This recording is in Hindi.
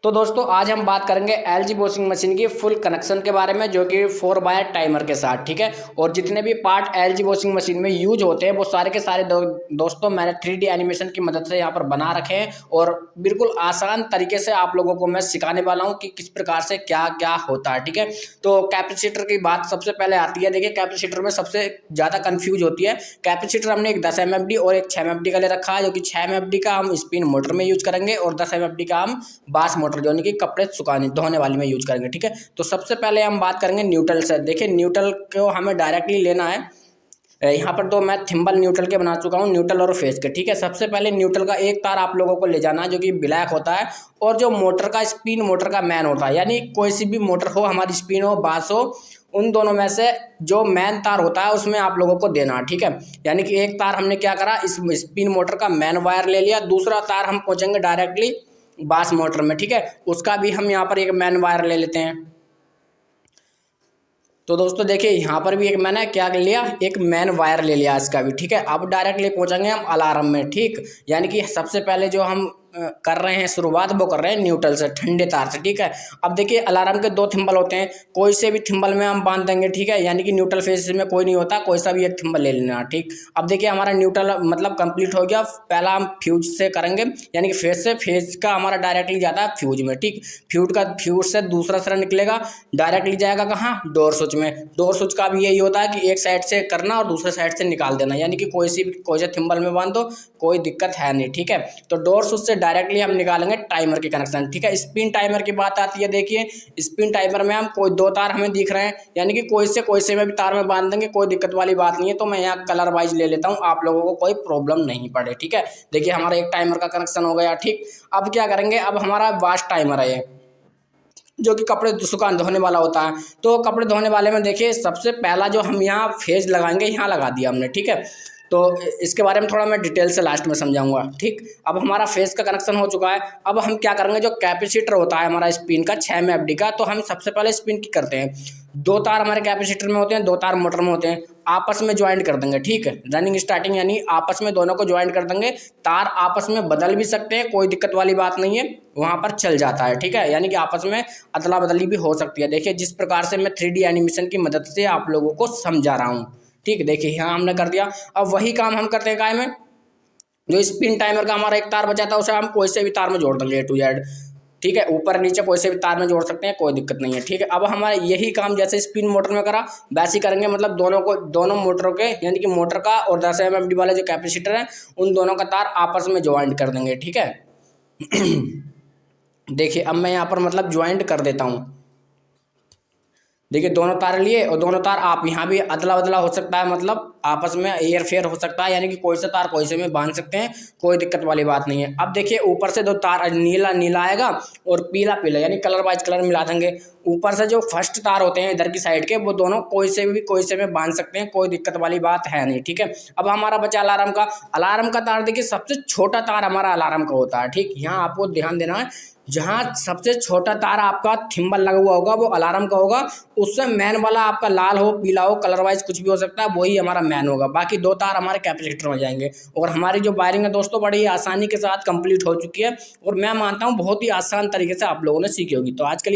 तो दोस्तों आज हम बात करेंगे एलजी वॉशिंग मशीन की फुल कनेक्शन के बारे में, जो कि 4 बाय टाइमर के साथ, ठीक है। और जितने भी पार्ट एलजी वॉशिंग मशीन में यूज होते हैं वो सारे के सारे दोस्तों मैंने 3D एनिमेशन की मदद से यहाँ पर बना रखे हैं और बिल्कुल आसान तरीके से आप लोगों को मैं सिखाने वाला हूँ कि किस प्रकार से क्या क्या होता है, ठीक है। तो कैपेसिटर की बात सबसे पहले आती है। देखिए कैपेसिटर में सबसे ज़्यादा कंफ्यूज होती है। कैपेसिटर हमने एक 10 MFD और एक 6 MFD का ले रखा है, जो कि 6 MFD का हम स्पिन मोटर में यूज करेंगे और 10 MFD का हम बास मोटर जो कि कपड़े सुखाने धोने वाली में यूज करेंगे, ठीक है। तो सबसे पहले हम बात करेंगे न्यूट्रल से। देखिए न्यूट्रल को हमें डायरेक्टली लेना है। यहाँ पर तो मैं थिम्बल न्यूट्रल के बना चुका हूँ, न्यूट्रल और फेस के, ठीक है। सबसे पहले न्यूट्रल का एक तार आप लोगों को ले जाना है जो कि ब्लैक होता है, और जो मोटर का स्पिन मोटर का मैन होता है, यानी कोई सी भी मोटर हो, हमारी स्पिन हो बास हो, उन दोनों में से जो मैन तार होता है उसमें आप लोगों को देना है, ठीक है। यानी कि एक तार हमने क्या करा, इस स्पिन मोटर का मैन वायर ले लिया, दूसरा तार हम पहुंचेंगे डायरेक्टली बास मोटर में, ठीक है। उसका भी हम यहाँ पर एक मैन वायर ले लेते हैं। तो दोस्तों देखिए यहाँ पर भी एक मैंने क्या कर लिया, एक मैन वायर ले लिया इसका भी, ठीक है। अब डायरेक्टली पहुंचेंगे हम अलार्म में, ठीक। यानी कि सबसे पहले जो हम कर रहे हैं शुरुआत वो कर रहे हैं न्यूट्रल से, ठंडे तार से, ठीक है। अब देखिए अलार्म के 2 थिम्बल होते हैं, कोई से भी थिम्बल में हम बांध देंगे, ठीक है। यानी कि न्यूट्रल फेज में कोई नहीं होता, कोई सा भी एक थिम्बल ले लेना, ठीक। अब देखिए हमारा न्यूट्रल मतलब कंप्लीट हो गया। पहला हम फ्यूज से करेंगे, यानी कि फेज से, फेज का हमारा डायरेक्टली जाता है फ्यूज में, ठीक। फ्यूज से दूसरा सिरा निकलेगा, डायरेक्टली जाएगा कहाँ, डोर स्विच में। डोर स्विच का भी यही होता है कि एक साइड से करना और दूसरे साइड से निकाल देना, यानी कि कोई से थिम्बल में बांध दो, कोई दिक्कत है नहीं, ठीक है। तो डोर स्विच से डायरेक्टली हम निकालेंगे टाइमर की कनेक्शन, ठीक है। स्पिन टाइमर की बात आती है। देखिए स्पिन टाइमर में हम कोई 2 तार हमें दिख रहे हैं, यानी कि कोई से में भी तार में बांध देंगे, कोई दिक्कत वाली बात नहीं है। तो मैं यहाँ कलर वाइज ले लेता हूँ, आप लोगों को कोई प्रॉब्लम नहीं पड़े, ठीक है। देखिए हमारा एक टाइमर का कनेक्शन हो गया, ठीक। अब क्या करेंगे, अब हमारा वाश टाइमर है ये, जो कि कपड़े सुखाने धोने वाला होता है। तो कपड़े धोने वाले में देखिए सबसे पहला जो हम यहाँ फेज लगाएंगे, यहाँ लगा दिया हमने, ठीक है। तो इसके बारे में थोड़ा मैं डिटेल से लास्ट में समझाऊंगा, ठीक। अब हमारा फेस का कनेक्शन हो चुका है। अब हम क्या करेंगे, जो कैपेसिटर होता है हमारा स्पिन का 6 MFD का, तो हम सबसे पहले स्पिन की करते हैं। 2 तार हमारे कैपेसिटर में होते हैं, 2 तार मोटर में होते हैं, आपस में ज्वाइंट कर देंगे, ठीक है। रनिंग स्टार्टिंग यानी आपस में दोनों को ज्वाइंट कर देंगे। तार आपस में बदल भी सकते हैं, कोई दिक्कत वाली बात नहीं है, वहां पर चल जाता है, ठीक है। यानी कि आपस में अदला बदली भी हो सकती है। देखिए जिस प्रकार से मैं 3D एनिमेशन की मदद से आप लोगों को समझा रहा हूँ, ठीक। देखिए यहाँ हमने कर दिया। अब वही काम हम करते हैं काय में, जो स्पिन टाइमर का हमारा एक तार बचा था उसे हम कोई से भी तार में जोड़ देंगे A to Z, ठीक है। ऊपर नीचे कोई से भी तार में जोड़ सकते हैं, कोई दिक्कत नहीं है, ठीक है। अब हमारा यही काम जैसे स्पिन मोटर में करा वैसे ही करेंगे, मतलब दोनों मोटरों के, यानी कि मोटर का और 10 MFD वाले जो कैपेसिटर है उन दोनों का तार आपस में ज्वाइंट कर देंगे, ठीक है। देखिए अब मैं यहाँ पर मतलब ज्वाइंट कर देता हूँ। देखिए दोनों तार लिए और दोनों तार आप यहाँ भी अदला बदला हो सकता है, मतलब आपस में एयर फेयर हो सकता है, यानी कि कोई सा तार कोई से में बांध सकते हैं, कोई दिक्कत वाली बात नहीं है। अब देखिए ऊपर से 2 तार, नीला नीला आएगा और पीला पीला, यानी कलर वाइज कलर मिला देंगे। ऊपर से जो फर्स्ट तार होते हैं इधर की साइड के, वो दोनों कोई से में बांध सकते हैं, कोई दिक्कत वाली बात है नहीं, ठीक है। अब हमारा बचा अलार्म का तार। देखिए सबसे छोटा तार हमारा अलार्म का होता है, ठीक। यहाँ आपको ध्यान देना है, जहाँ सबसे छोटा तार आपका थिम्बल लगा हुआ होगा वो अलार्म का होगा, उससे मैन वाला आपका लाल हो पीला हो कलर वाइज कुछ भी हो सकता है, वही हमारा मैन होगा। बाकी 2 तार हमारे कैपेसिटर में जाएंगे। और हमारी जो वायरिंग है दोस्तों बड़ी आसानी के साथ कंप्लीट हो चुकी है, और मैं मानता हूँ बहुत ही आसान तरीके से आप लोगों ने सीखी होगी। तो आज के लिए